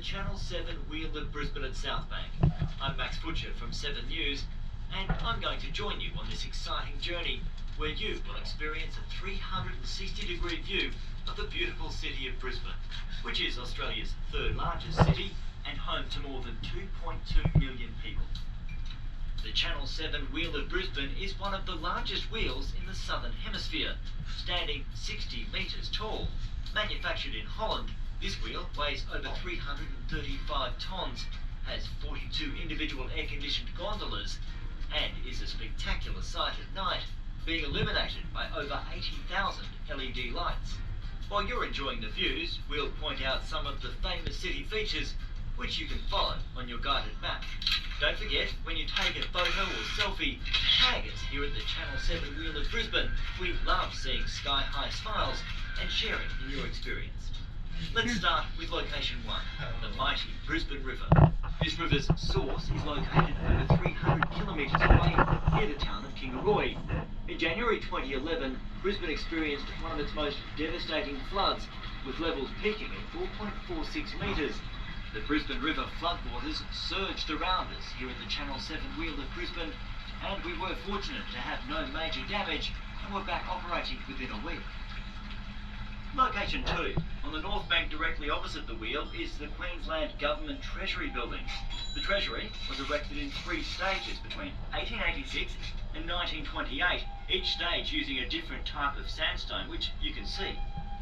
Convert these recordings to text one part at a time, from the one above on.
Channel 7 Wheel of Brisbane at Southbank. I'm Max Butcher from 7 News, and I'm going to join you on this exciting journey where you will experience a 360-degree view of the beautiful city of Brisbane, which is Australia's third largest city and home to more than 2.2 million people. The Channel 7 Wheel of Brisbane is one of the largest wheels in the Southern Hemisphere, standing 60 metres tall. Manufactured in Holland, this wheel weighs over 335 tonnes, has 42 individual air-conditioned gondolas, and is a spectacular sight at night, being illuminated by over 80,000 LED lights. While you're enjoying the views, we'll point out some of the famous city features which you can follow on your guided map. Don't forget, when you take a photo or selfie, tag us here at the Channel 7 Wheel of Brisbane. We love seeing sky-high smiles and sharing in your experience. Let's start with location 1, the mighty Brisbane River. This river's source is located over 300 kilometres away near the town of Kingaroy. In January 2011, Brisbane experienced one of its most devastating floods, with levels peaking at 4.46 metres. The Brisbane River floodwaters surged around us here at the Channel 7 Wheel of Brisbane, and we were fortunate to have no major damage and were back operating within a week. Location 2, on the north bank directly opposite the wheel, is the Queensland Government Treasury Building. The Treasury was erected in 3 stages between 1886 and 1928, each stage using a different type of sandstone, which you can see.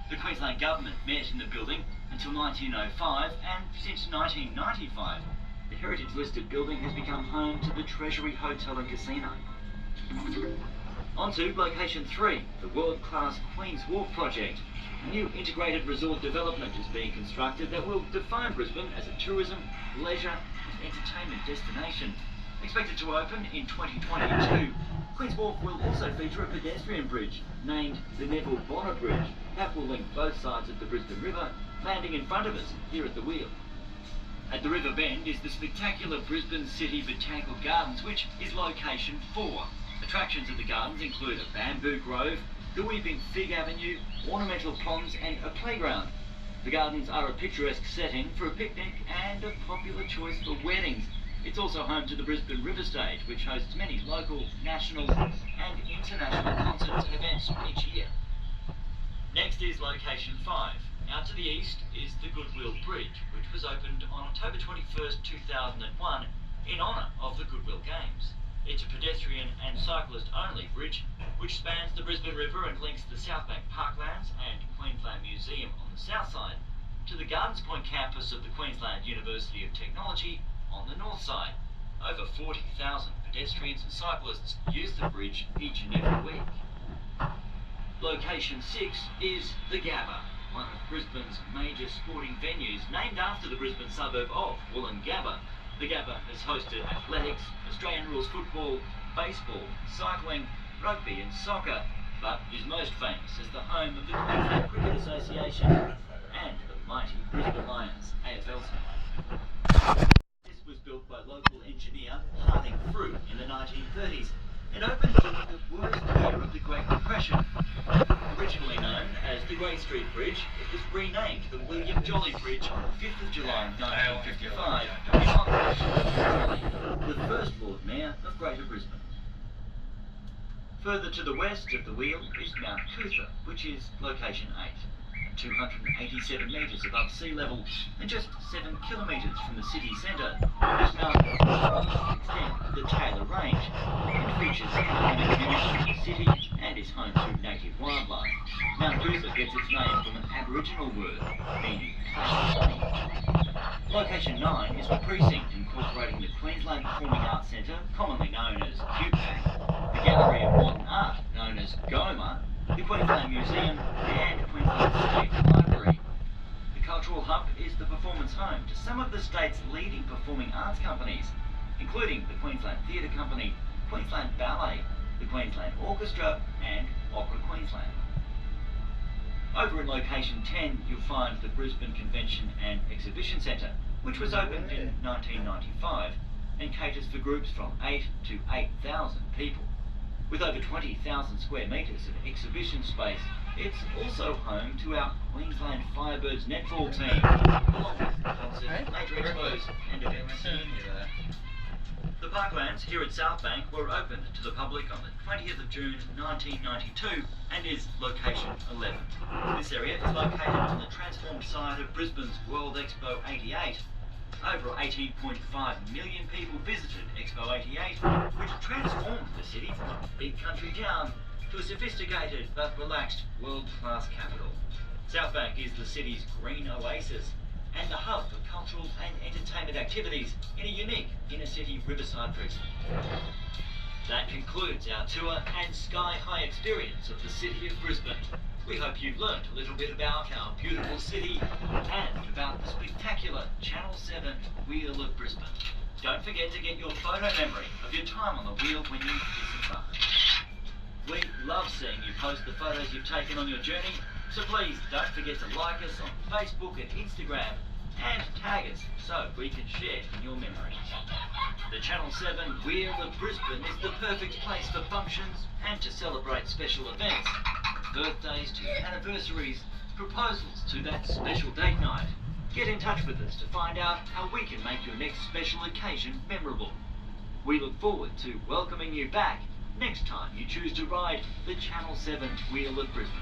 The Queensland Government met in the building until 1905, and since 1995, the heritage-listed building has become home to the Treasury Hotel and Casino. On to location 3, the world-class Queen's Wharf project. A new integrated resort development is being constructed that will define Brisbane as a tourism, leisure and entertainment destination. Expected to open in 2022, Queen's Wharf will also feature a pedestrian bridge named the Neville Bonner Bridge that will link both sides of the Brisbane River, landing in front of us here at the wheel. At the river bend is the spectacular Brisbane City Botanical Gardens, which is location 4. Attractions at the gardens include a bamboo grove, the Weeping Fig Avenue, ornamental ponds and a playground. The gardens are a picturesque setting for a picnic and a popular choice for weddings. It's also home to the Brisbane River Stage, which hosts many local, national and international concerts and events each year. Next is location 5. Out to the east is the Goodwill Bridge, which was opened on October 21st, 2001 in honour of the Goodwill Games. It's a pedestrian and cyclist-only bridge which spans the Brisbane River and links the Southbank Parklands and Queensland Museum on the south side to the Gardens Point campus of the Queensland University of Technology on the north side. Over 40,000 pedestrians and cyclists use the bridge each and every week. Location 6 is the Gabba, one of Brisbane's major sporting venues, named after the Brisbane suburb of Wollongabba. The Gabba has hosted athletics, Australian rules football, baseball, cycling, rugby and soccer, but is most famous as the home of the Queensland Cricket Association and the mighty Brisbane Lions AFL side. This was built by local engineer Harding Fruit in the 1930s and opened during the worst year of the Great Depression. Originally known as the Great Street Bridge, it was renamed the William Jolly Bridge on the 5th of July 1955 in honour of the first Lord Mayor of Greater Brisbane. Further to the west of the wheel is Mount Cootha, which is location 8. 287 metres above sea level and just 7 kilometres from the city centre. This mountain is the extent of the Taylor Range and features economic views of the city and is home to native wildlife. Mount Cootha gets its name from an Aboriginal word meaning plain. Location 9 is the precinct incorporating the Queensland Performing Arts Centre, commonly known as QPAC, the Gallery of Modern Art, known as GOMA, the Queensland Museum and Queensland State Library. The Cultural Hub is the performance home to some of the state's leading performing arts companies, including the Queensland Theatre Company, Queensland Ballet, the Queensland Orchestra and Opera Queensland. Over in location 10 you'll find the Brisbane Convention and Exhibition Centre, which was opened in 1995 and caters for groups from 8 to 8,000 people. With over 20,000 square metres of exhibition space, It's also home to our Queensland Firebirds netball team, along with concerts, major expos and events. The parklands here at South Bank were opened to the public on the 20th of June 1992 and is location 11. This area is located on the transformed site of Brisbane's World Expo 88. Over 18.5 million people visited Expo 88, which transformed the city from a big country town to a sophisticated but relaxed world-class capital. South Bank is the city's green oasis and the hub for cultural and entertainment activities in a unique inner-city riverside precinct. That concludes our tour and sky-high experience of the city of Brisbane. We hope you've learnt a little bit about our beautiful city and about the spectacular Channel 7 Wheel of Brisbane. Don't forget to get your photo memory of your time on the wheel when you disembark. We love seeing you post the photos you've taken on your journey, so please don't forget to like us on Facebook and Instagram and tag us so we can share in your memories. The Channel 7 Wheel of Brisbane is the perfect place for functions and to celebrate special events, birthdays to anniversaries, proposals to that special date night. Get in touch with us to find out how we can make your next special occasion memorable. We look forward to welcoming you back next time you choose to ride the Channel 7 Wheel of Brisbane.